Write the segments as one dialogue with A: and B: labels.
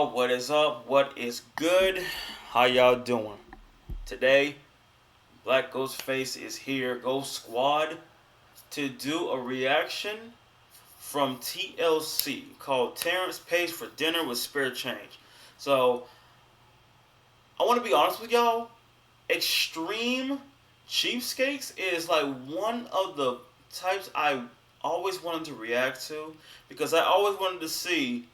A: y'all? What is up? What is good? How y'all doing? Today, BlackGhostFace is here, Ghost Squad, to do a reaction from TLC called Terence Pays for Dinner with Spare Change. So, I want to be honest with y'all. Extreme Cheapskates is like one of the types I always wanted to react to because I always wanted to see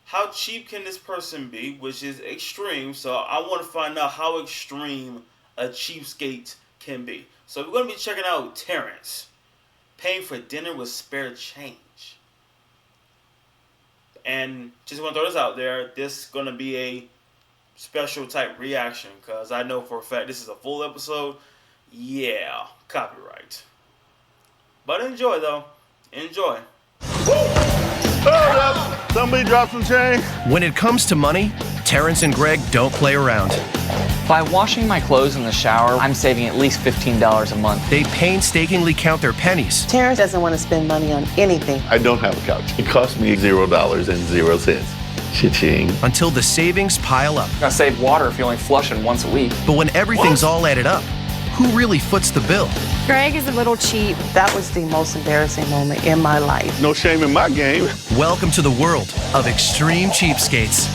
A: how cheap can this person be, which is extreme. So I want to find out how extreme a cheapskate can be. So we're going to be checking out Terence paying for dinner with spare change. And just want to throw this out there. This is going to be a special type reaction because I know for a fact this is a full episode. Yeah, copyright. But enjoy though. Enjoy.
B: Hold up! Somebody drop some change.
C: When it comes to money, Terence and Greg don't play around.
D: By washing my clothes in the shower, I'm saving at least $15 a month.
C: They painstakingly count their pennies.
E: Terence doesn't want to spend money on anything.
B: I don't have a couch. It cost me $0.00. Cha-ching.
C: Until the savings pile up.
D: You're gonna save water if you only flush it once a week.
C: But when everything's all added up, who really foots the bill?
F: Greg is a little cheap.
E: That was the most embarrassing moment in my life.
B: No shame in my game.
C: Welcome to the world of extreme cheapskates.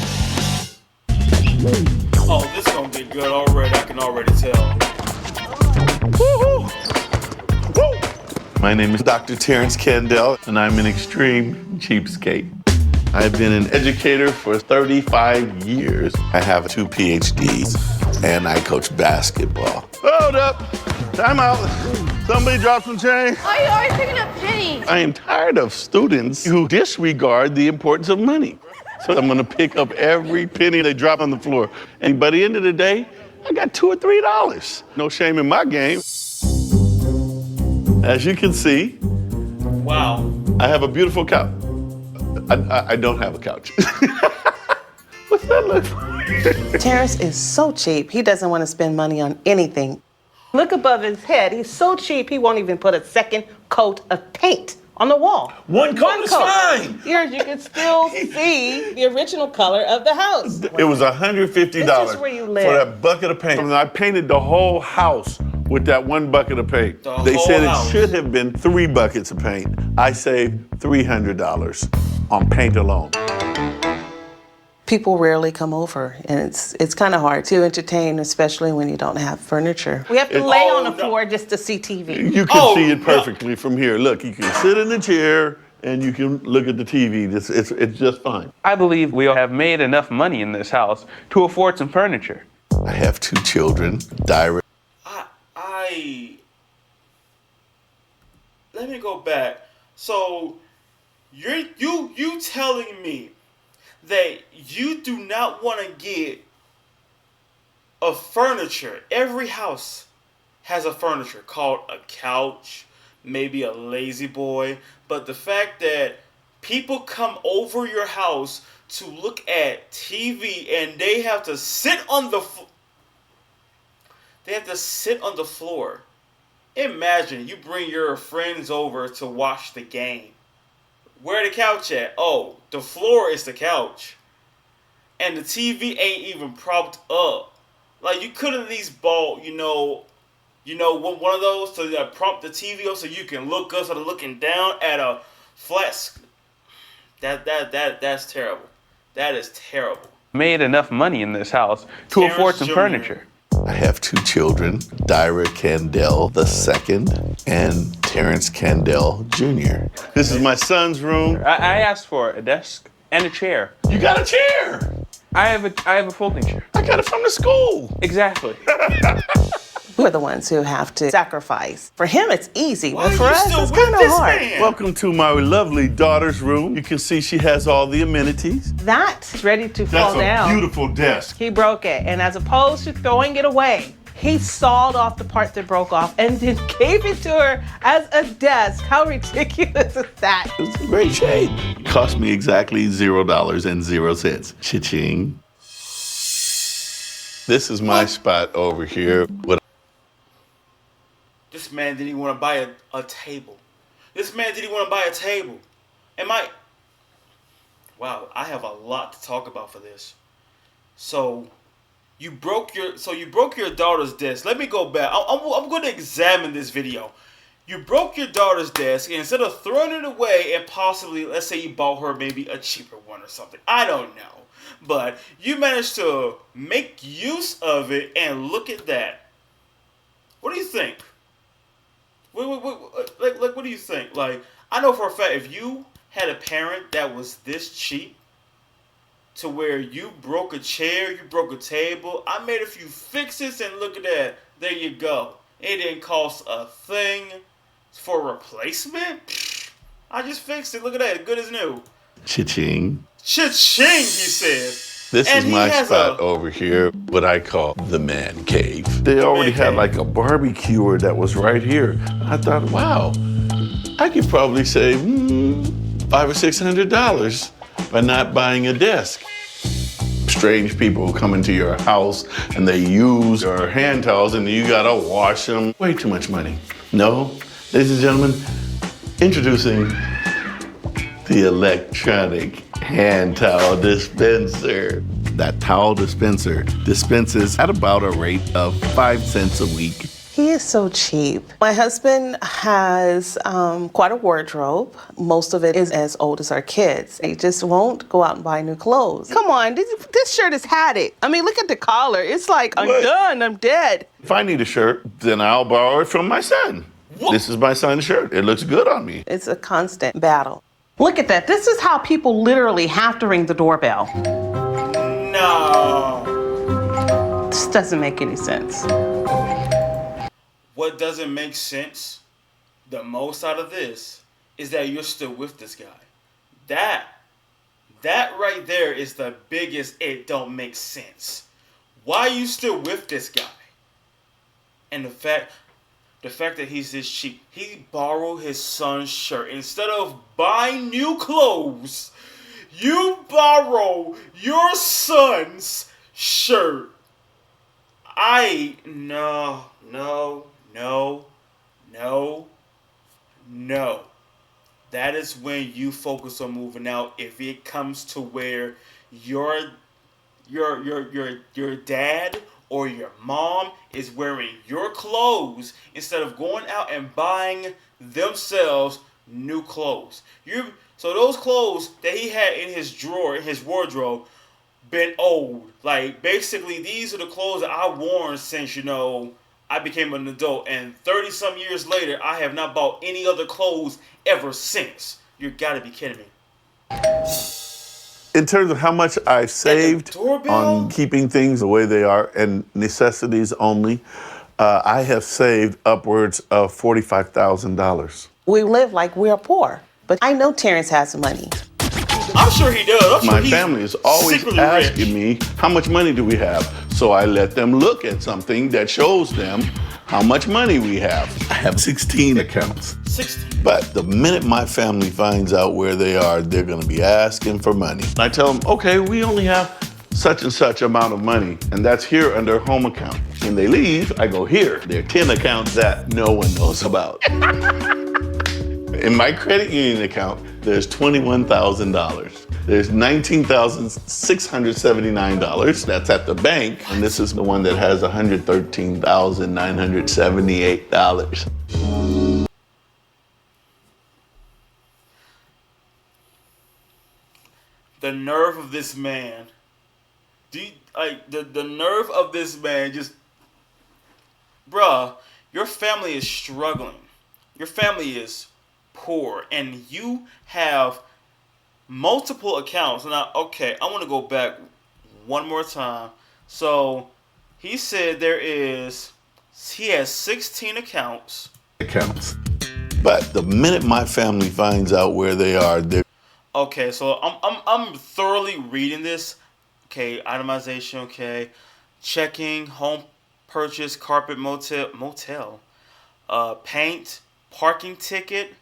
A: Oh, this is gonna get good already. I can already tell.
B: Woo-hoo. Woo. My name is Dr. Terence Kendall, and I'm an extreme cheapskate. I've been an educator for 35 years. I have 2 PhDs, and I coach basketball. Hold up! Time out! Somebody drop some change.
F: Why are you always picking up pennies?
B: I am tired of students who disregard the importance of money. So I'm gonna pick up every penny they drop on the floor. And by the end of the day, I got $2 or $3. No shame in my game. As you can see,
A: Wow.
B: I have a beautiful couch. I don't have a couch. What's that look like?
E: Terence is so cheap, he doesn't want to spend money on anything. Look above his head. He's so cheap, he won't even put a second coat of paint on the wall.
B: One coat is fine.
E: Here, you can still see the original color of the house.
B: It was $150
E: This is where you live.
B: for that bucket of paint. And I painted the whole house with that one bucket of paint. They
A: whole
B: said
A: house.
B: it should have been 3 buckets of paint. I saved $300 on paint alone.
E: People rarely come over, and it's kind of hard to entertain, especially when you don't have furniture. We have to lay on the floor just to see TV.
B: You can see it perfectly from here. Look, you can sit in the chair and you can look at the TV. It's just fine.
G: I believe we have made enough money in this house to afford some furniture.
B: I have 2 children, Dyra.
A: Let me go back. So you telling me that you do not want to get a furniture. Every house has a furniture called a couch, maybe a lazy boy, but the fact that people come over your house to look at TV and they have to sit on the floor. Imagine you bring your friends over to watch the game. Where the couch at? Oh, the floor is the couch. And the TV ain't even propped up. Like, you could at least bought, one of those to prop the TV up so you can look up instead of looking down at a flat. That's terrible. That is terrible.
G: Made enough money in this house to
A: Terrence
G: afford some
A: Jr.
G: furniture.
B: I have 2 children, Dyra Kendall II and Terence Kendall Jr. This is my son's room.
G: I asked for a desk and a chair.
B: You got a chair.
G: I have a folding chair.
B: I got it from the school.
G: Exactly.
E: We're the ones who have to sacrifice. For him, it's easy,
A: Why
E: but
A: are
E: for
A: you
E: us,
A: still
E: it's
A: with
E: kind of
A: this
E: hard.
A: man?
B: Welcome to my lovely daughter's room. You can see she has all the amenities.
E: That's ready to
B: That's
E: fall
B: a
E: down.
B: beautiful desk.
E: He broke it, and as opposed to throwing it away, he sawed off the part that broke off and then gave it to her as a desk. How ridiculous is that?
B: It's in great shape. It cost me exactly $0.00. Cha-ching. This is my spot over here.
A: This man didn't even want to buy a table. This man didn't even want to buy a table. Wow, I have a lot to talk about for this. So you broke your daughter's desk. Let me go back. I'm going to examine this video. You broke your daughter's desk, and instead of throwing it away and possibly, let's say you bought her maybe a cheaper one or something. I don't know. But you managed to make use of it, and look at that. What do you think? What do you think? Like, I know for a fact, if you had a parent that was this cheap, to where you broke a chair, you broke a table, I made a few fixes, and look at that. There you go. It didn't cost a thing for replacement. I just fixed it. Look at that. Good as new.
B: Cha-ching.
A: Cha-ching, he said.
B: This
A: And
B: is
A: he
B: my
A: has
B: spot
A: a-
B: over here, what I call the man cave. They already
A: man
B: had
A: cave.
B: like a barbecuer that was right here. I thought, wow, I could probably save $500 or $600 by not buying a desk. Strange people come into your house and they use your hand towels and you gotta wash them. Way too much money. No, ladies and gentlemen, introducing the electronic hand towel dispenser. That towel dispenser dispenses at about a rate of 5 cents a week.
E: He is so cheap. My husband has quite a wardrobe. Most of it is as old as our kids. He just won't go out and buy new clothes. Come on, this shirt has had it. I mean, look at the collar. It's like, I'm
B: What?
E: done, I'm dead.
B: If I need a shirt, then I'll borrow it from my son.
A: What?
B: This is my son's shirt. It looks good on me.
E: It's a constant battle. Look at that. This is how people literally have to ring the doorbell.
A: No.
E: This doesn't make any sense.
A: What doesn't make sense the most out of this is that you're still with this guy. That right there is the biggest it don't make sense. Why are you still with this guy? And the fact that he's this cheap, he borrowed his son's shirt. Instead of buying new clothes, you borrow your son's shirt. No. That is when you focus on moving out. If it comes to where your dad or your mom is wearing your clothes instead of going out and buying themselves new clothes. So those clothes that he had in his drawer, in his wardrobe, been old. Like, basically, these are the clothes that I've worn since, I became an adult. And 30-some years later, I have not bought any other clothes ever since. You gotta be kidding me.
B: In terms of how much I've saved
A: doorbell?
B: on keeping things the way they are and necessities only, I have saved upwards of $45,000.
E: We live like we're poor, but I know Terence has money.
A: I'm sure he does. I'm sure
B: My
A: he's
B: family is always
A: secretly
B: asking
A: rich.
B: me, how much money do we have? So I let them look at something that shows them how much money we have. I have 16 accounts.
A: 60.
B: But the minute my family finds out where they are, they're gonna be asking for money. I tell them, okay, we only have such and such amount of money, and that's here under home account. When they leave, I go here. There are 10 accounts that no one knows about. In my credit union account, there's $21,000. There's $19,679. That's at the bank. And this is the one that has $113,978.
A: The nerve of this man. The nerve of this man just... Bruh, your family is struggling. Your family is poor. And you have multiple accounts. Now, okay, I want to go back one more time. So, he said he has 16 accounts.
B: But the minute my family finds out where they are, they're...
A: Okay, so I'm thoroughly reading this. Okay, itemization, okay. Checking, home purchase, carpet, motel. Paint, parking ticket.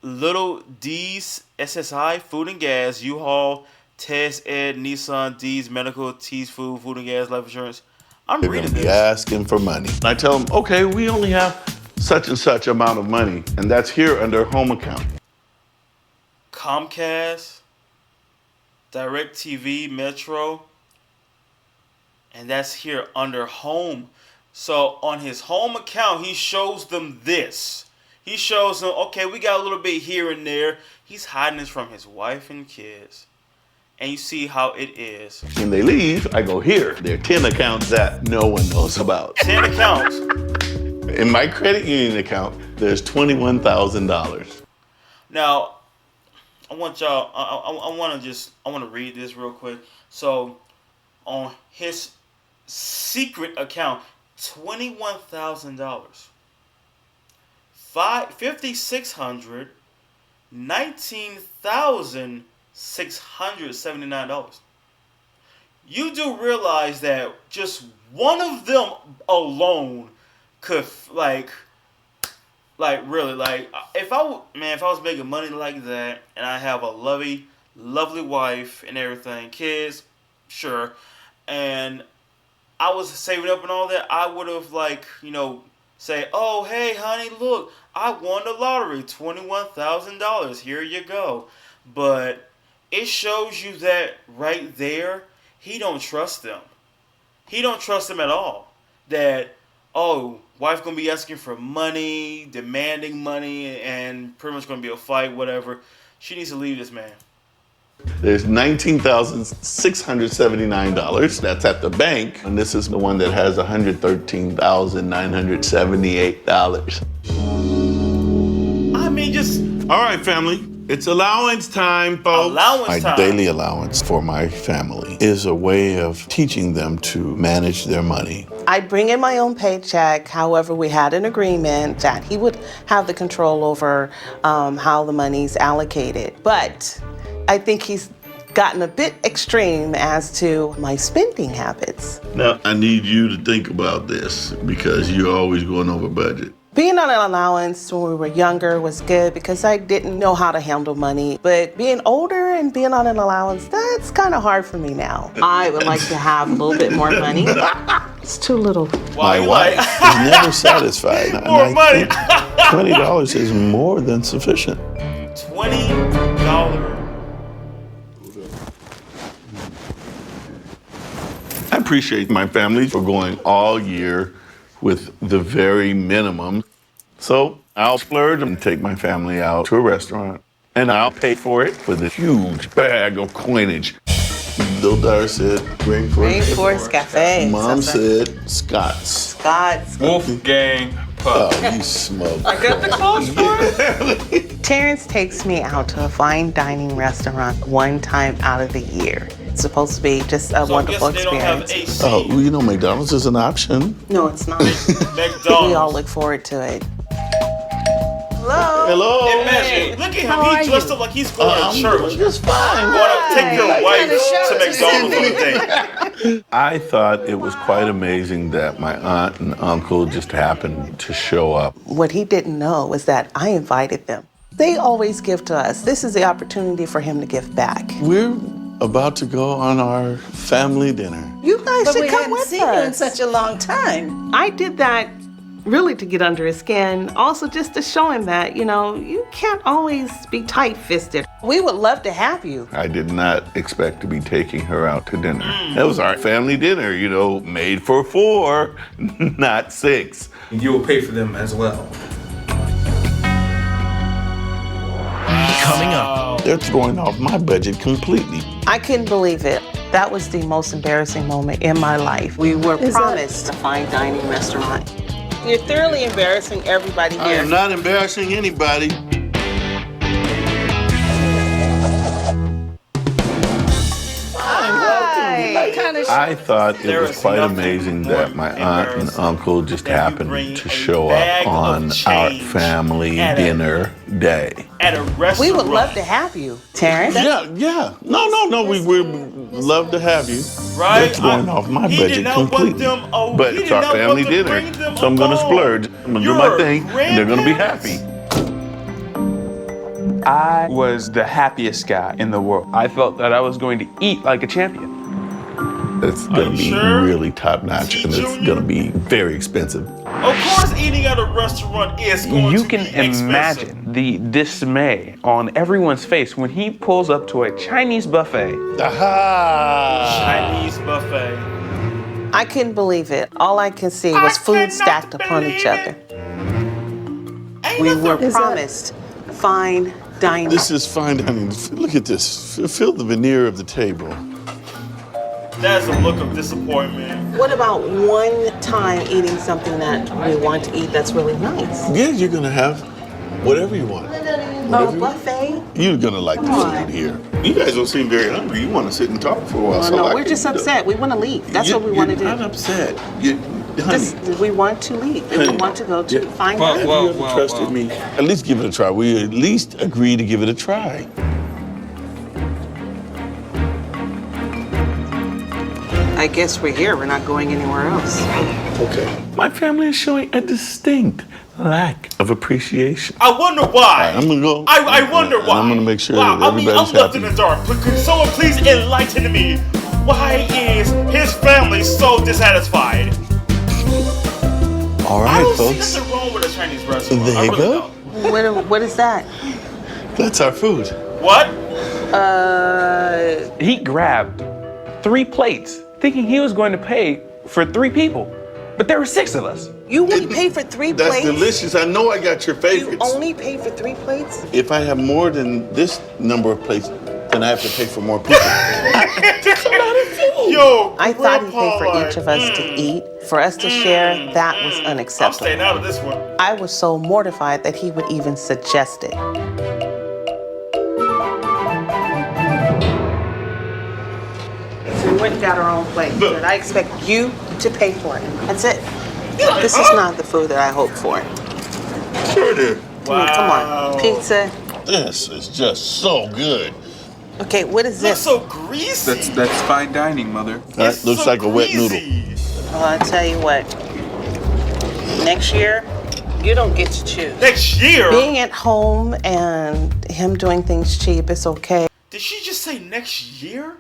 A: Little D's, SSI, food and gas, U-Haul, Test Ed, Nissan, D's, medical, T's, food and gas, life insurance. I'm
B: They're
A: reading
B: gonna be
A: this.
B: asking for money. I tell them, okay, we only have such and such amount of money, and that's here under home account.
A: Comcast, DirecTV, Metro, and that's here under home. So on his home account, he shows them this. He shows them, okay, we got a little bit here and there. He's hiding this from his wife and kids. And you see how it is.
B: When they leave, I go here. There are 10 accounts that no one knows about.
A: 10 accounts.
B: In my credit union account, there's $21,000.
A: Now, I want y'all, I want to read this real quick. So, on his secret account, $21,000. $5,600, $19,679. You do realize that just one of them alone could really if I was making money like that and I have a lovely wife and everything, kids, sure, and I was saving up and all that, I would have say, oh, hey, honey, look, I won the lottery, $21,000. Here you go. But it shows you that right there, he don't trust them. He don't trust them at all. That, oh, wife going to be asking for money, demanding money, and pretty much going to be a fight, whatever. She needs to leave this man.
B: There's $19,679. That's at the bank. And this is the one that has $113,978.
A: I mean, just...
B: All right, family. It's allowance time, folks.
A: Allowance time.
B: My daily allowance for my family is a way of teaching them to manage their money.
E: I bring in my own paycheck. However, we had an agreement that he would have the control over how the money's allocated. But I think he's gotten a bit extreme as to my spending habits.
B: Now, I need you to think about this because you're always going over budget.
E: Being on an allowance when we were younger was good because I didn't know how to handle money. But being older and being on an allowance, that's kind of hard for me now. I would like to have a little bit more money. It's too little.
B: My wife is never satisfied.
A: More money.
B: $20 is more than sufficient.
A: $20.
B: I appreciate my family for going all year with the very minimum. So I'll splurge and take my family out to a restaurant, and I'll pay for it with a huge bag of coinage. Little daughter said,
E: Rainforest Cafe.
B: Mom said, Scott's.
E: Scott's.
G: Wolfgang Pub.
B: Oh, you smoke.
G: I got the clothes for it.
E: Terrence takes me out to a fine dining restaurant one time out of the year. It's supposed to be just a wonderful
A: they don't have
E: experience.
A: AC.
B: Oh, well, you know, McDonald's is an option.
E: No, it's not.
A: McDonald's.
E: We all look forward to it. Hello.
B: Hello.
A: Imagine, look at him.
F: How
A: He
F: are
A: dressed
F: you?
A: up like he's going to church.
B: Just fine.
A: Going to take your wife
F: kinda show
A: to
F: us.
A: McDonald's on the day.
B: I thought it was quite amazing that my aunt and uncle just happened to show up.
E: What he didn't know was that I invited them. They always give to us. This is the opportunity for him to give back.
B: We're about to go on our family dinner.
E: You guys
H: But
E: should
H: we
E: come
H: hadn't
E: with
H: seen you in
E: us.
H: such a long time.
E: I did that really to get under his skin, also just to show him that, you can't always be tight-fisted. We would love to have you.
B: I did not expect to be taking her out to dinner. That was our family dinner, made for 4, not 6.
G: You will pay for them as well.
C: Coming up,
B: They're throwing off my budget completely.
E: I couldn't believe it. That was the most embarrassing moment in my life. We were promised a fine dining restaurant. You're thoroughly embarrassing everybody
B: I
E: here.
B: am not embarrassing anybody. I thought it was quite amazing that my aunt and uncle just happened to show up on our family dinner day.
A: At a restaurant.
E: We would love to have you. Terrence?
B: Yeah. No. We would love to have you.
A: Right?
B: They're throwing off my
A: He did
B: budget
A: not want
B: completely.
A: them- oh,
B: But
A: he
B: it's
A: did
B: our
A: not
B: family
A: want to
B: dinner,
A: bring them
B: so I'm gonna
A: along.
B: splurge. I'm gonna do my thing, and they're gonna be happy.
G: I was the happiest guy in the world. I felt that I was going to eat like a champion.
B: It's gonna be
A: sure?
B: really top notch,
A: T.
B: and it's
A: Junior?
B: gonna be very expensive.
A: Of course, eating at a restaurant is going
G: You
A: to
G: can
A: be expensive.
G: imagine the dismay on everyone's face when he pulls up to a Chinese buffet.
B: Aha!
A: Chinese buffet.
E: I couldn't believe it. All I can see was food stacked upon each other. We were promised fine dining.
B: This is fine dining. Look at this. Feel the veneer of the table.
A: That's a look of disappointment.
E: What about one time eating something that we want to eat that's really nice?
B: Yeah, you're gonna have whatever you want.
E: A buffet?
B: You're gonna like the food here. You guys don't seem very hungry. You want to sit and talk for a while.
E: Oh,
B: so
E: no,
B: I
E: we're
B: can
E: just
B: do that.
E: upset. We want to leave. That's what we want to do.
B: You're not upset. Honey,
E: We want to leave. We want to go to fine
B: have
E: dining.
B: you ever trusted me? At least give it a try. We at least agree to give it a try.
E: I guess we're here. We're not going anywhere else.
B: Okay. My family is showing a distinct lack of appreciation.
A: I wonder why.
B: I'm gonna go.
A: I wonder why.
B: I'm gonna make sure
A: wow,
B: that everybody's
A: I'm left in
B: happy.
A: the dark. Could someone please enlighten me? Why is his family so dissatisfied?
B: All
A: I
B: right,
A: don't see
B: folks.
A: nothing wrong with a Chinese restaurant.
B: There
A: I
B: you
A: really
B: go.
A: don't.
E: What is that?
B: That's our food.
A: What?
G: He grabbed 3 plates, thinking he was going to pay for 3 people. But there were 6 of us.
E: You only pay for 3
B: That's
E: plates?
B: delicious. I know I got your
E: You
B: favorites.
E: only pay for 3 plates?
B: If I have more than this number of plates, then I have to pay for more people.
A: Yo,
E: I thought he paid for
A: Grandpa,
E: each of us to eat. For us to share, that was
A: I'm
E: unacceptable.
A: staying out of this one.
E: I was so mortified that he would even suggest it. So we went and got our own plate, but I expect you to pay for it. That's it. This is not the food that I hoped for.
B: Sure it is.
E: Come on, pizza.
B: This is just so good.
E: Okay, what is
A: Looks
E: this?
A: so greasy.
G: That's fine dining, Mother.
B: That
A: It's
B: looks
A: so
B: like a wet noodle.
A: greasy.
E: Well, I'll tell you what. Next year, you don't get to choose.
A: Next year?
E: Being at home and him doing things cheap is okay.
A: Did she just say next year?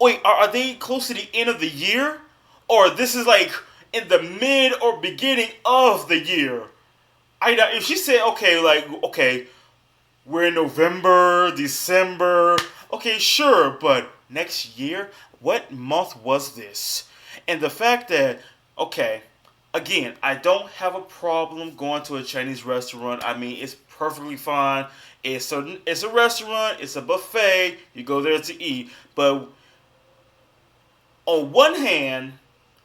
A: Wait, are they close to the end of the year? Or this is like in the mid or beginning of the year? If she said, okay, we're in November, December, okay, sure, but next year? What month was this? And the fact that, okay, again, I don't have a problem going to a Chinese restaurant. I mean, it's perfectly fine. It's a restaurant, it's a buffet, you go there to eat. But on one hand,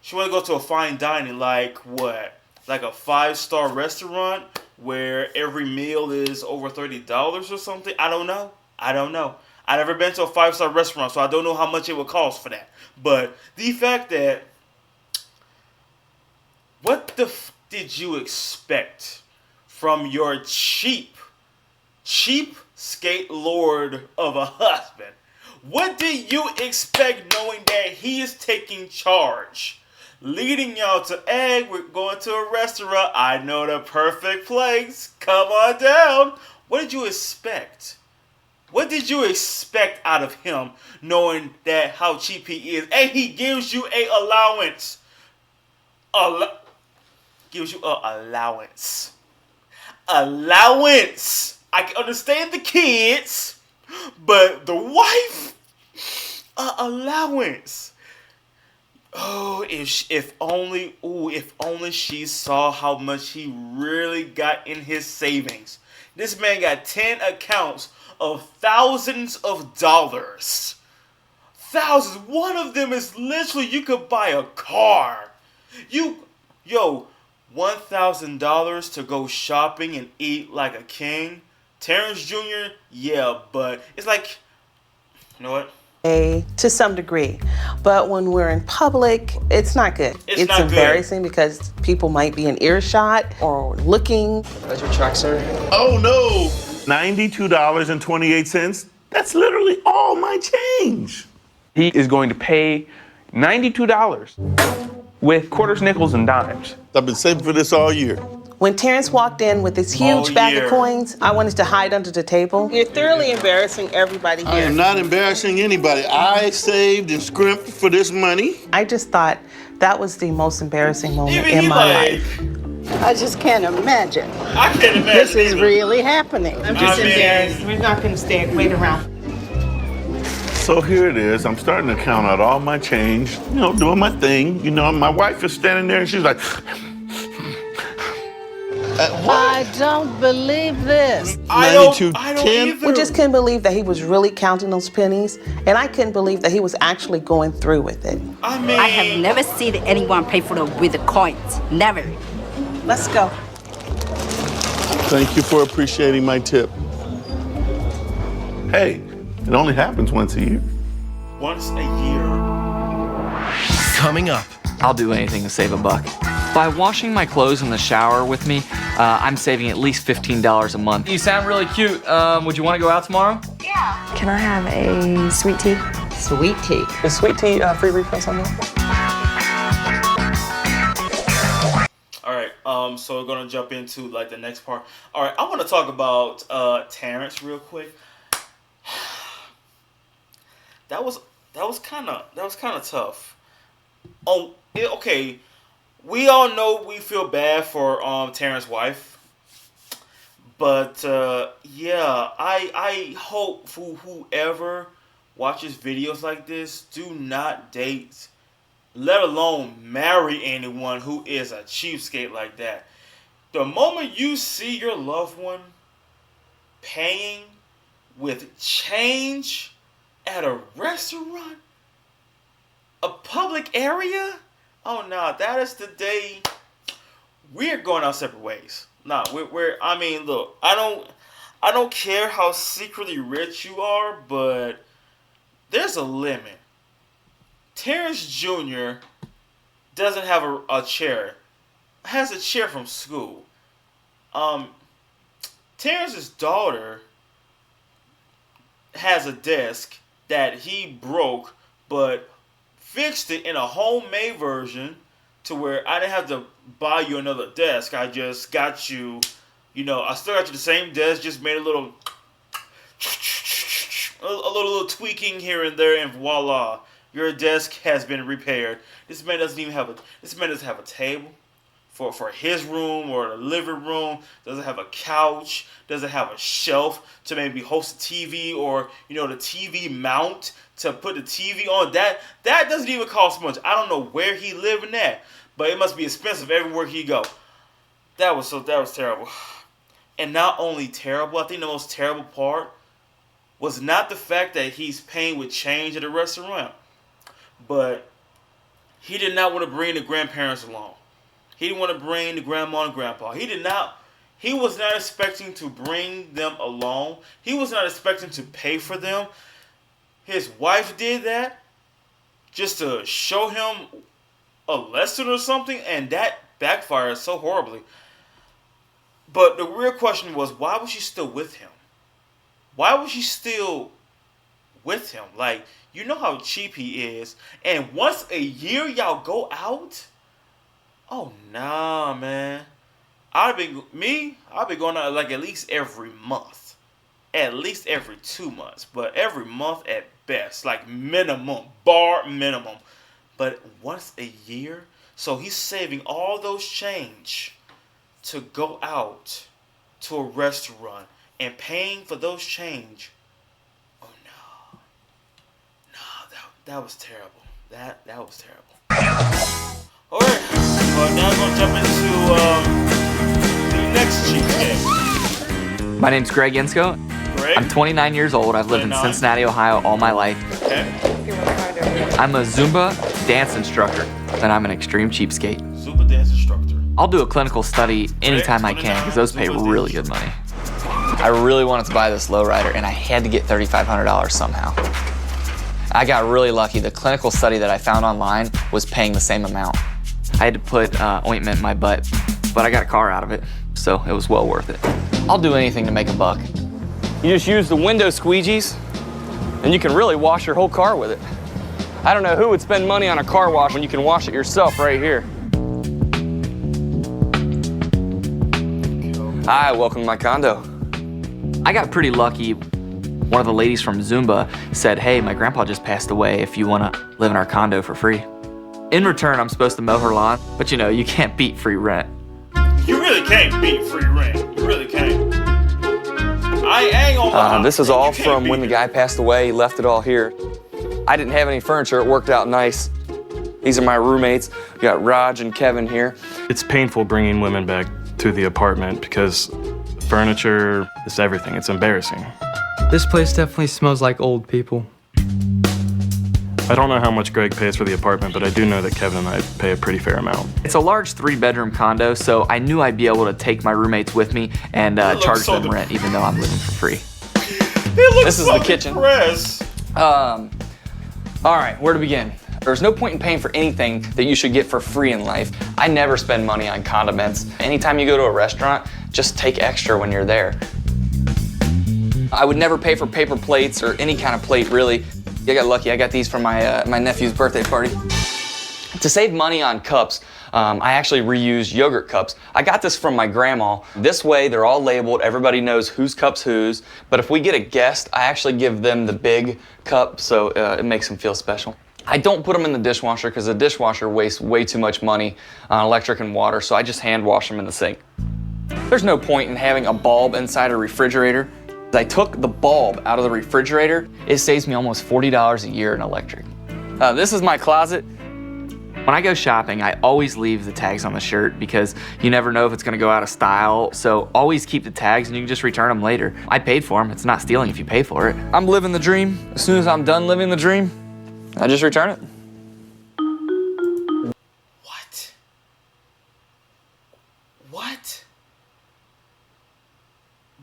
A: she want to go to a fine dining, like what? Like a 5-star restaurant where every meal is over $30 or something? I don't know. I've never been to a 5-star restaurant, so I don't know how much it would cost for that. But the fact that, what the did you expect from your cheapskate lord of a husband? What did you expect knowing that he is taking charge? Leading y'all to, hey, we're going to a restaurant. I know the perfect place. Come on down. What did you expect? What did you expect out of him, knowing that how cheap he is? And he gives you a allowance. Gives you a allowance. Allowance. I can understand the kids, but the wife, allowance. Oh, if only she saw how much he really got in his savings. This man got 10 accounts of thousands of dollars. Thousands. One of them is literally, you could buy a car. $1,000 to go shopping and eat like a king. Terence Jr., yeah, but it's like, you know what?
E: To some degree. But when we're in public, it's not good.
A: It's not good.
E: embarrassing because people might be in earshot or looking.
D: That's your check, sir.
B: Oh no! $92.28. That's literally all my change.
G: He is going to pay $92 with quarters, nickels, and dimes.
B: I've been saving for this all year.
E: When Terrence walked in with this huge bag
A: year.
E: of coins, I wanted to hide under the table. You're thoroughly embarrassing everybody here.
B: I am not embarrassing anybody. I saved and scrimped for this money.
E: I just thought that was the most embarrassing moment
A: Even
E: in
A: he
E: my
A: like,
E: life.
H: I just can't imagine.
A: I can't imagine.
H: This is
A: either.
H: really happening.
E: I'm just
A: I mean-
E: embarrassed. We're not going to stay wait around.
B: So here it is. I'm starting to count out all my change, doing my thing. My wife is standing there and she's like,
H: I don't believe this.
A: I
B: 92,
A: don't
B: 10.
A: either.
E: We just couldn't believe that he was really counting those pennies, and I couldn't believe that he was actually going through with it.
A: I mean,
I: I have never seen anyone pay for with the coins. Never.
E: Let's go.
B: Thank you for appreciating my tip. Hey, it only happens once a year.
A: once a year.
C: Coming up.
D: I'll do anything to save a buck. By washing my clothes in the shower with me, I'm saving at least $15 a month. You sound really cute. Would you want to go out tomorrow?
F: Can I have a sweet tea?
H: Sweet tea.
D: Is sweet tea free refill on that?
A: All right, so we're gonna jump into like the next part. All right, I want to talk about Terrence real quick. That was kind of tough. Okay, we all know we feel bad for Terrence's wife, but yeah, I hope for whoever watches videos like this, do not date, let alone marry anyone who is a cheapskate like that. The moment you see your loved one paying with change at a restaurant, a public area, oh no, that is the day we're going our separate ways. Nah, I mean, look, I don't care how secretly rich you are, but there's a limit. Terrence Jr. doesn't have a chair. Has a chair from school. Terrence's daughter has a desk that he broke, but fixed it in a homemade version to where I didn't have to buy you another desk. I just got you, I still got you the same desk, just made a little tweaking here and there, and voila, your desk has been repaired. This man doesn't have a table for his room or the living room. Doesn't have a couch. Doesn't have a shelf to maybe host a TV or the TV mount to put the TV on. That doesn't even cost much. I don't know where he living at, but it must be expensive everywhere he go. That was terrible. And not only terrible, I think the most terrible part was not the fact that he's paying with change at a restaurant, but he did not want to bring the grandparents along. He didn't want to bring the grandma and grandpa. He was not expecting to bring them along. He was not expecting to pay for them. His wife did that just to show him a lesson or something, and that backfired so horribly. But the real question was, why was she still with him? Why was she still with him? Like, you know how cheap he is, and once a year y'all go out? Oh, nah, man. I've been going out like at least every month. At least every 2 months. But every month at best. Like minimum. Bar minimum. But once a year? So he's saving all those change to go out to a restaurant and paying for those change. Oh, no. No, that was terrible. That was terrible. Alright. Well, now we're going to jump into the next cheapskate.
D: My name's Greg Insko.
A: Greg?
D: I'm 29 years old. I've lived in
A: 29.
D: Cincinnati, Ohio all my life.
A: Okay.
D: I'm a Zumba dance instructor, and I'm an extreme cheapskate.
A: Super dance instructor.
D: I'll do a clinical study anytime I can because those pay really good money. I really wanted to buy this lowrider, and I had to get $3,500 somehow. I got really lucky. The clinical study that I found online was paying the same amount. I had to put ointment in my butt, but I got a car out of it, so it was well worth it. I'll do anything to make a buck. You just use the window squeegees, and you can really wash your whole car with it. I don't know who would spend money on a car wash when you can wash it yourself right here. Hi, welcome to my condo. I got pretty lucky. One of the ladies from Zumba said, hey, my grandpa just passed away if you want to live in our condo for free. In return, I'm supposed to mow her lawn, but you know, you can't beat free rent.
A: You really can't beat free rent. You really can't. I ain't gonna lie.
D: This is all from when the guy passed away. He left it all here. I didn't have any furniture. It worked out nice. These are my roommates. We got Raj and Kevin here.
J: It's painful bringing women back to the apartment because furniture is everything. It's embarrassing.
K: This place definitely smells like old people.
J: I don't know how much Greg pays for the apartment, but I do know that Kevin and I pay a pretty fair amount.
D: It's a large 3-bedroom condo, so I knew I'd be able to take my roommates with me and charge them rent, even though I'm living for free. This is the kitchen. All right, where to begin? There's no point in paying for anything that you should get for free in life. I never spend money on condiments. Anytime you go to a restaurant, just take extra when you're there. I would never pay for paper plates or any kind of plate, really. I got lucky. I got these from my nephew's birthday party. To save money on cups, I actually reuse yogurt cups. I got this from my grandma. This way, they're all labeled. Everybody knows whose cup's whose. But if we get a guest, I actually give them the big cup, so it makes them feel special. I don't put them in the dishwasher because the dishwasher wastes way too much money on electric and water, so I just hand wash them in the sink. There's no point in having a bulb inside a refrigerator. I took the bulb out of the refrigerator. It saves me almost $40 a year in electric. This is my closet. When I go shopping, I always leave the tags on the shirt because you never know if it's gonna go out of style. So always keep the tags and you can just return them later. I paid for them. It's not stealing if you pay for it. I'm living the dream. As soon as I'm done living the dream, I just return it.
A: What?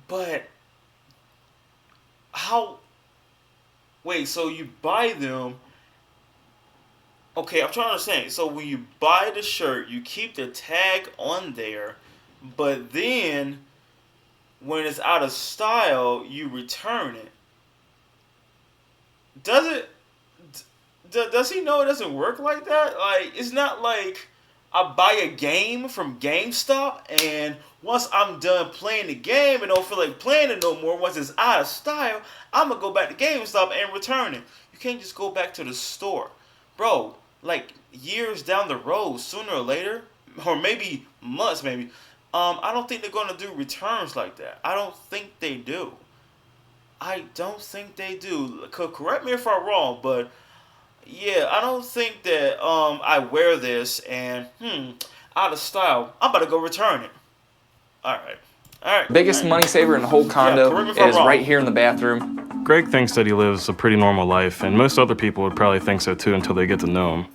A: But how? Wait, so you buy them? Okay, I'm trying to understand. So when you buy the shirt, you keep the tag on there, but then when it's out of style, you return it. Does he know it doesn't work like that? Like, it's not like I buy a game from GameStop and once I'm done playing the game and don't feel like playing it no more, once it's out of style, I'm going to go back to GameStop and return it. You can't just go back to the store. Bro, like years down the road, sooner or later, or maybe months maybe, I don't think they're going to do returns like that. I don't think they do. I don't think they do. Correct me if I'm wrong, but yeah, I don't think that I wear this and out of style. I'm about to go return it. All right.
D: Biggest money saver in the whole condo is right here in the bathroom.
J: Greg thinks that he lives a pretty normal life, and most other people would probably think so too until they get to know him.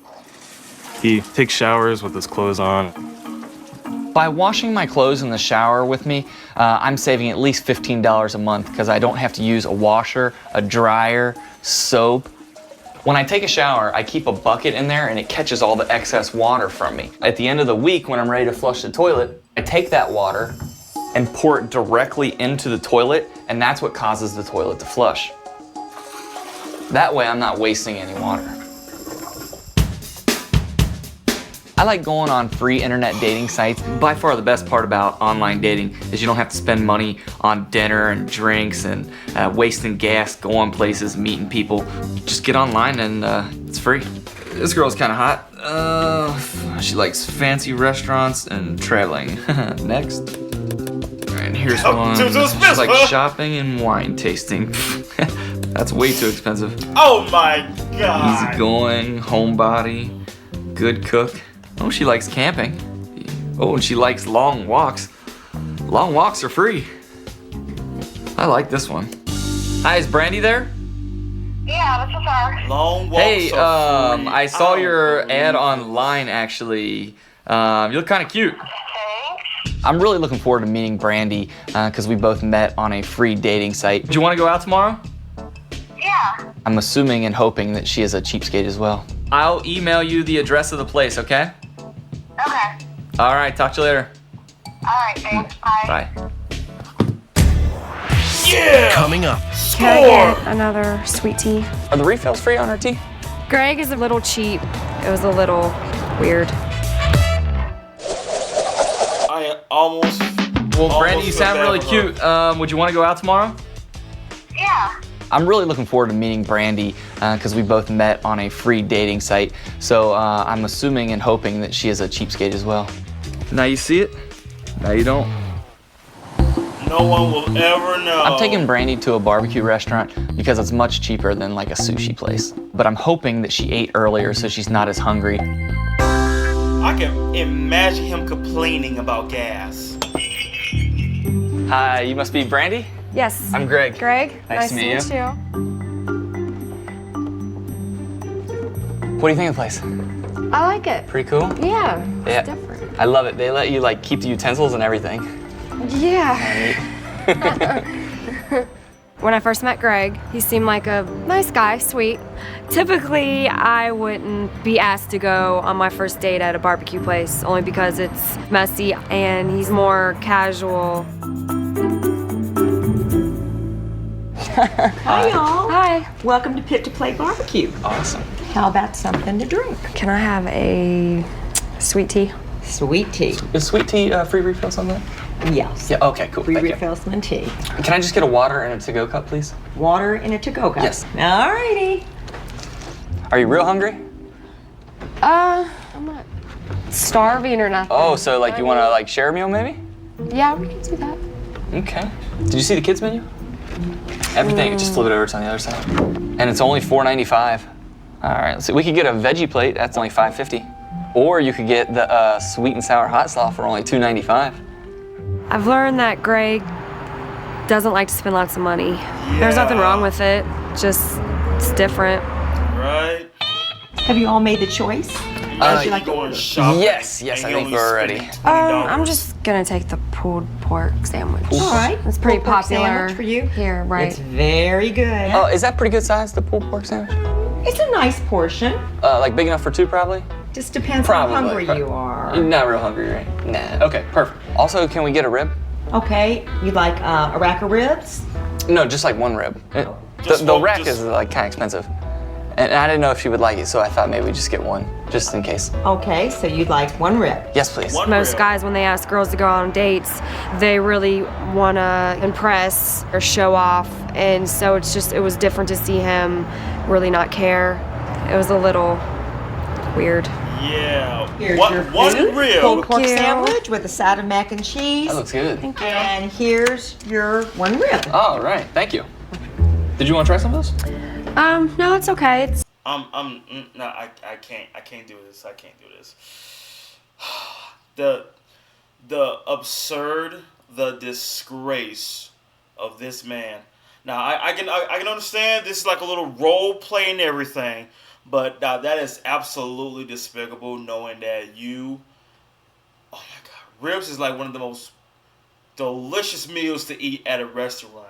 J: He takes showers with his clothes on.
D: By washing my clothes in the shower with me, I'm saving at least $15 a month because I don't have to use a washer, a dryer, soap. When I take a shower, I keep a bucket in there and it catches all the excess water from me. At the end of the week, when I'm ready to flush the toilet, I take that water and pour it directly into the toilet, and that's what causes the toilet to flush. That way, I'm not wasting any water. I like going on free internet dating sites. By far the best part about online dating is you don't have to spend money on dinner and drinks and wasting gas, going places, meeting people. Just get online and it's free. This girl's kind of hot. She likes fancy restaurants and traveling. Next. All right, here's one. She likes shopping and wine tasting. That's way too expensive.
A: Oh my God.
D: Easygoing, homebody, good cook. Oh, she likes camping. Oh, and she likes long walks. Long walks are free. I like this one. Hi, is Brandy there?
L: Yeah, this is her.
A: Long walks
D: Hey,
A: are free.
D: I saw your ad online, actually. You look kind of cute.
L: Thanks.
D: I'm really looking forward to meeting Brandy because we both met on a free dating site. Do you want to go out tomorrow?
L: Yeah.
D: I'm assuming and hoping that she is a cheapskate as well. I'll email you the address of the place, okay?
L: Okay.
D: All right, talk to you later.
L: All right, thanks. Bye.
D: Bye.
A: Yeah!
C: Coming up.
F: Can I get another sweet tea?
D: Are the refills free on her tea?
F: Greg is a little cheap. It was a little weird.
A: I almost
D: Well, Brandy, you sound really cute. Would you want to go out tomorrow?
L: Yeah.
D: I'm really looking forward to meeting Brandy because we both met on a free dating site. So I'm assuming and hoping that she is a cheapskate as well. Now you see it, now you don't.
A: No one will ever know.
D: I'm taking Brandy to a barbecue restaurant because it's much cheaper than like a sushi place. But I'm hoping that she ate earlier so she's not as hungry.
A: I can imagine him complaining about gas.
D: Hi, you must be Brandy?
F: Yes.
D: I'm Greg.
F: Greg,
D: Nice to meet you. What do you think of the place?
F: I like it.
D: Pretty cool?
F: Yeah.
D: Yeah.
F: It's different.
D: I love it. They let you like keep the utensils and everything.
F: Yeah. When I first met Greg, he seemed like a nice guy, sweet. Typically, I wouldn't be asked to go on my first date at a barbecue place, only because it's messy and he's more casual.
H: Hi, y'all.
F: Hi.
H: Welcome to Pit to Play Barbecue.
D: Awesome.
H: How about something to drink?
F: Can I have a sweet tea?
H: Sweet tea.
D: Is sweet tea free refills on that?
H: Yes.
D: Yeah, okay, cool.
H: Free
D: Thank you.
H: refills and tea.
D: Can I just get a water and a to-go cup, please?
H: Water in a to-go cup.
D: Yes.
H: All righty.
D: Are you real hungry?
F: I'm not starving or nothing.
D: Oh, so like you want to like share a meal maybe?
F: Yeah, we can do that.
D: Okay. Did you see the kids menu? Everything, just flip it over, it's on the other side. And it's only $4.95. All right, let's see. We could get a veggie plate, that's only $5.50. Or you could get the sweet and sour hot sauce for only $2.95.
F: I've learned that Greg doesn't like to spend lots of money. There's nothing wrong with it, just it's different.
A: Right?
H: Have you all made the choice? Would you like to order?
D: Yes, I think we're ready.
F: I'm just gonna take the pulled pork sandwich.
H: All right.
F: It's pretty
H: Pulled pork
F: popular
H: sandwich for you?
F: here, right?
H: It's very good.
D: Oh, is that pretty good size, the pulled pork sandwich?
H: It's a nice portion.
D: Like big enough for two, probably?
H: Just depends
D: Probably.
H: how hungry you are.
D: You're not real hungry, right? Nah. Okay, perfect. Also, can we get a rib?
H: Okay, you like a rack of ribs?
D: No, just like one rib. The rack is like kind of expensive. And I didn't know if she would like it, so I thought maybe we'd just get one, just in case.
H: Okay, so you'd like one rib?
D: Yes, please.
F: Most guys, when they ask girls to go on dates, they really want to impress or show off. And so it was different to see him really not care. It was a little weird.
A: Yeah.
H: Here's
A: one
H: your food,
A: rib.
H: pulled pork sandwich with a side of mac and cheese.
D: That looks good.
H: And here's your one rib.
D: All right, thank you. Did you want to try some of those?
F: No, it's okay.
A: No, I can't do this. I can't do this. The absurd, the disgrace of this man. Now I can understand this is like a little role play and everything, but that is absolutely despicable. Knowing that oh my God, ribs is like one of the most delicious meals to eat at a restaurant.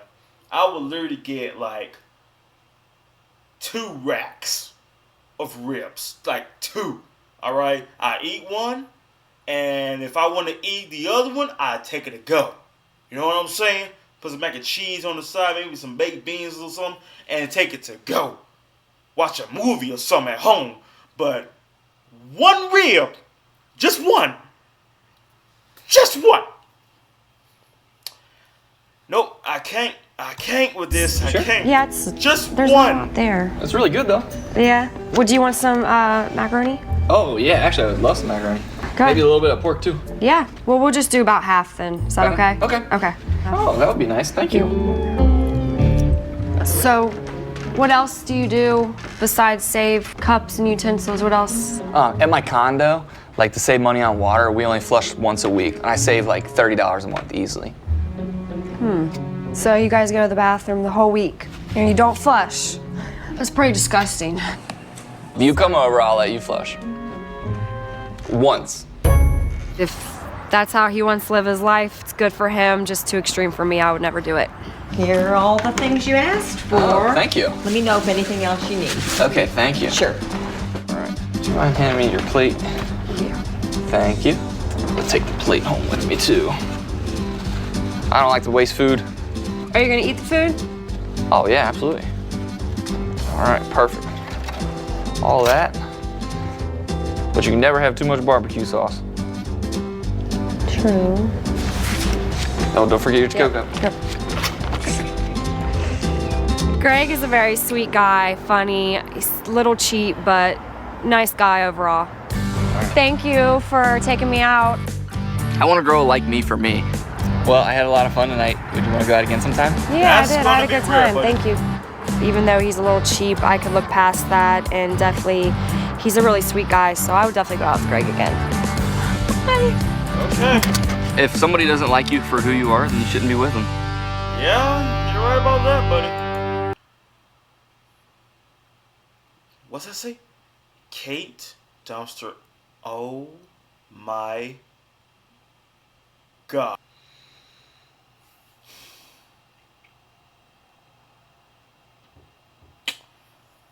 A: I would literally get like 2 racks of ribs, like 2. All right, I eat one, and if I want to eat the other one, I take it to go. You know what I'm saying? Put some mac and cheese on the side, maybe some baked beans or something, and take it to go. Watch a movie or something at home. But one rib, just one. Nope, I can't with this.
D: Sure.
A: I can't.
F: Yeah,
A: just
F: one.
A: one.
F: There.
D: It's really good though.
F: Yeah. Would you want some macaroni?
D: Oh yeah, actually I would love some macaroni.
F: Good.
D: Maybe a little bit of pork too.
F: Yeah. Well, we'll just do about half then. Is that okay? Okay.
D: Oh, that would be nice. Thank you.
F: So, what else do you do besides save cups and utensils? What else?
D: At my condo, like to save money on water, we only flush once a week, and I save like $30 a month easily.
F: So you guys go to the bathroom the whole week and you don't flush? That's pretty disgusting.
D: If you come over, I'll let you flush. Once.
F: If that's how he wants to live his life, it's good for him. Just too extreme for me. I would never do it.
H: Here are all the things you asked for.
D: Oh, thank you.
H: Let me know if anything else you need.
D: Okay, thank you.
H: Sure.
D: All right. Do you mind handing me your plate?
F: Yeah.
D: Thank you. I'll take the plate home with me too. I don't like to waste food.
F: Are you gonna eat the food?
D: Oh yeah, absolutely. All right, perfect. All that. But you can never have too much barbecue sauce.
F: True.
D: Oh, don't forget your go.
F: Greg is a very sweet guy, funny, he's a little cheap, but nice guy overall. Thank you for taking me out.
D: I want a girl like me for me. Well, I had a lot of fun tonight. Would you want to go out again sometime?
F: Yeah, I did. I had a good time. Thank you. Even though he's a little cheap, I could look past that, and definitely, he's a really sweet guy, so I would definitely go out with Greg again.
A: Okay.
D: If somebody doesn't like you for who you are, then you shouldn't be with them.
A: Yeah, you're right about that, buddy. What's that say? Kate Dumpster. Oh my God.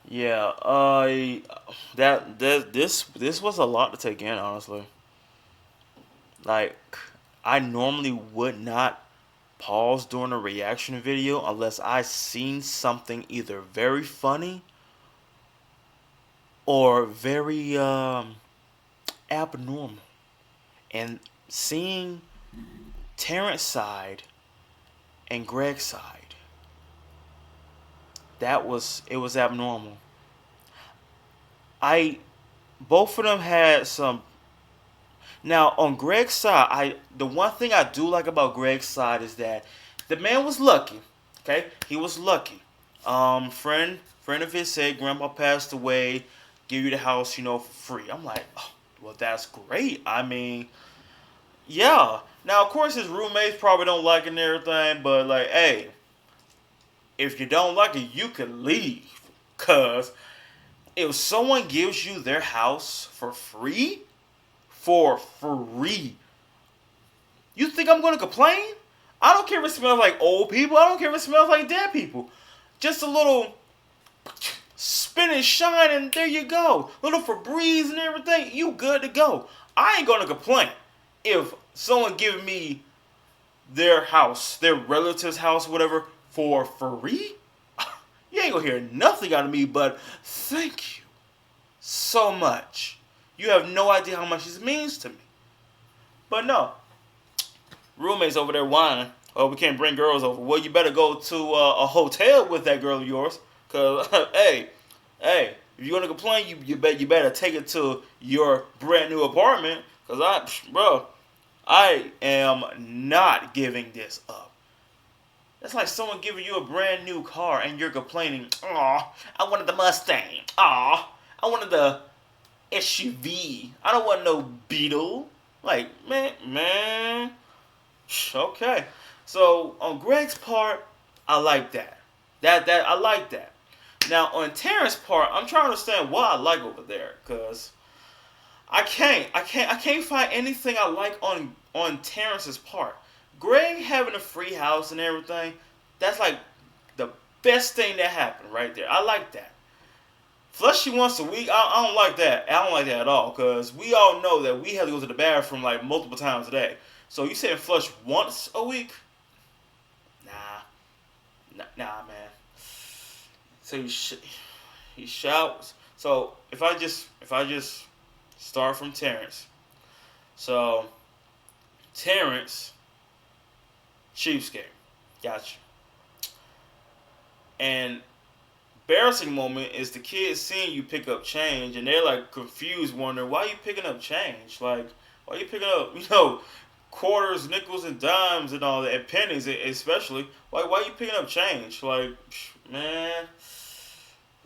A: Yeah, this was a lot to take in, honestly. Like, I normally would not pause during a reaction video unless I seen something either very funny or very abnormal. And seeing Terrence's side and Greg's side, it was abnormal. Both of them had some. Now on Greg's side, the one thing I do like about Greg's side is that the man was lucky. Okay, he was lucky. Friend of his said grandpa passed away, give you the house, for free. I'm like, oh, well, that's great. I mean, yeah. Now of course his roommates probably don't like it and everything, but like, hey, if you don't like it, you can leave. Cause if someone gives you their house for free, you think I'm gonna complain? I don't care if it smells like old people. I don't care if it smells like dead people. Just a little spin and shine, and there you go. Little Febreze and everything. You good to go. I ain't gonna complain if someone giving me their house, their relative's house, whatever, for free. You ain't gonna hear nothing out of me but thank you so much. You have no idea how much this means to me. But no, roommates over there whining. Oh, we can't bring girls over. Well, you better go to a hotel with that girl of yours. Cause hey, if you're gonna complain, you better take it to your brand new apartment. Cause I am not giving this up. That's like someone giving you a brand new car and you're complaining, "Aw, I wanted the Mustang. Aw, I wanted the SUV. I don't want no Beetle." Like, man. Okay. So on Greg's part, I like that. That I like that. Now on Terrence's part, I'm trying to understand what I like over there, cause I can't find anything I like on Terrence's part. Greg having a free house and everything, that's like the best thing that happened right there. I like that. Flush you once a week, I don't like that. I don't like that at all, because we all know that we have to go to the bathroom like multiple times a day. So you saying flush once a week? Nah, man. So he shouts. So if I just start from Terrence. So Terrence, cheapskate, gotcha. And embarrassing moment is the kids seeing you pick up change, and they're like confused, wondering why you picking up change. Like, why you picking up, quarters, nickels, and dimes, and all that, and pennies, especially. Why you picking up change? Like, man,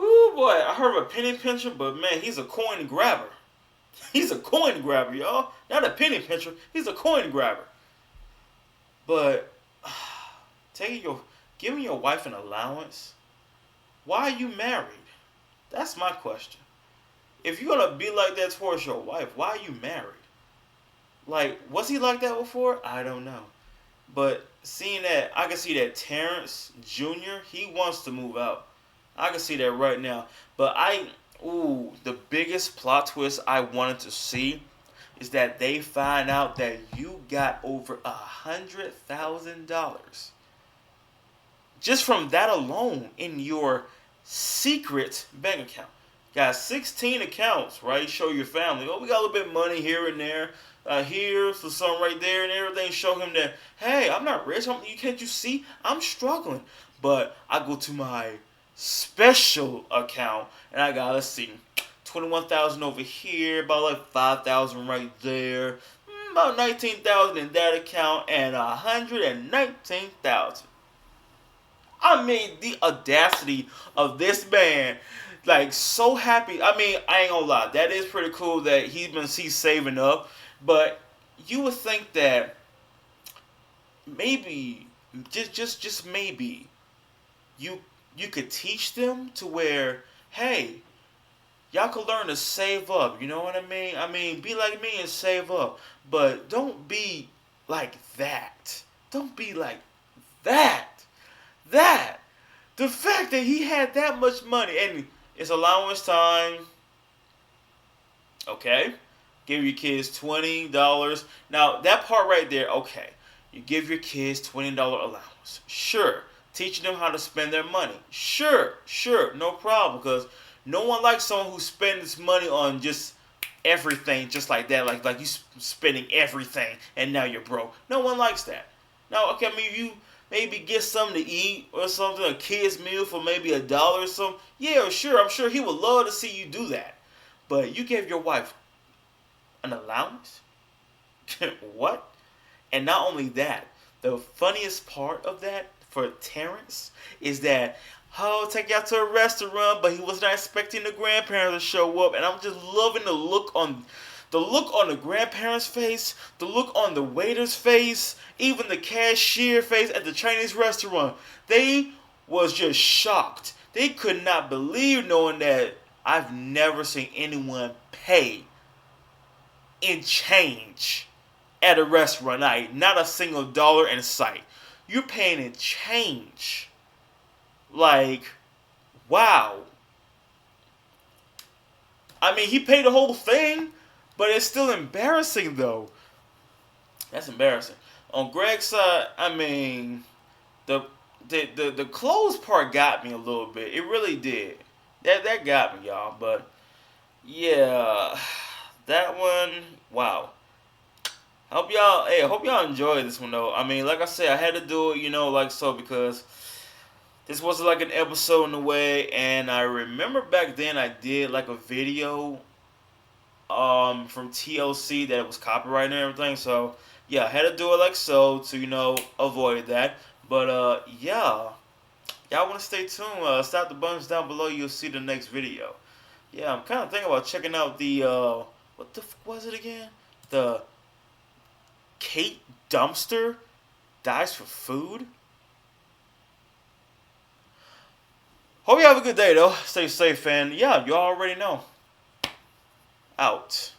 A: ooh boy, I heard of a penny pincher, but man, he's a coin grabber. He's a coin grabber, y'all. Not a penny pincher. He's a coin grabber. But giving your wife an allowance. Why are you married? That's my question. If you're gonna be like that towards your wife, why are you married? Like, was he like that before? I don't know. But seeing that, I can see that Terrence Jr., he wants to move out. I can see that right now. But the biggest plot twist I wanted to see is that they find out that you got over $100,000 just from that alone in your secret bank account. Got 16 accounts, right? Show your family. Oh, we got a little bit of money here and there. Here, so something right there and everything. Show him that, hey, I'm not rich. Can't you see? I'm struggling. But I go to my special account and I got, let's see, 21,000 over here, about like 5,000 right there, about 19,000 in that account, and 119,000. I mean, the audacity of this man, like, so happy. I mean, I ain't gonna lie, that is pretty cool that he's saving up, but you would think that maybe, just maybe, you could teach them to where, hey, y'all can learn to save up, you know what I mean? I mean, be like me and save up. But don't be like that. Don't be like that. The fact that he had that much money, and it's allowance time. Okay? Give your kids $20. Now, that part right there, okay. You give your kids $20 allowance. Sure. Teaching them how to spend their money. Sure, no problem. Because no one likes someone who spends money on just everything, just like that. Like you spending everything and now you're broke. No one likes that. Now, okay, I mean, you maybe get something to eat or something, a kid's meal for maybe $1 or something. Yeah, sure, I'm sure he would love to see you do that. But you gave your wife an allowance? What? And not only that, the funniest part of that for Terence is that, oh, take you out to a restaurant, but he was not expecting the grandparents to show up, and I'm just loving the look on the grandparents' face, the look on the waiter's face, even the cashier face at the Chinese restaurant. They was just shocked. They could not believe knowing that I've never seen anyone pay in change at a restaurant. Not a single dollar in sight. You're paying in change. Like, wow. I mean, he paid the whole thing, but it's still embarrassing, though. That's embarrassing. On Greg's side, I mean, the clothes part got me a little bit. It really did. That got me, y'all. But yeah, that one, wow. I hope y'all enjoy this one though. I mean, like I said, I had to do it, like so, because this was like an episode in a way, and I remember back then I did like a video from TLC that was copyrighted and everything. So yeah, I had to do it like so to avoid that. But yeah, y'all want to stay tuned. Stop the buttons down below. You'll see the next video. Yeah, I'm kind of thinking about checking out the what the fuck was it again? The Kate Dumpster dies for food. Hope you have a good day though. Stay safe, and yeah, you already know. Out.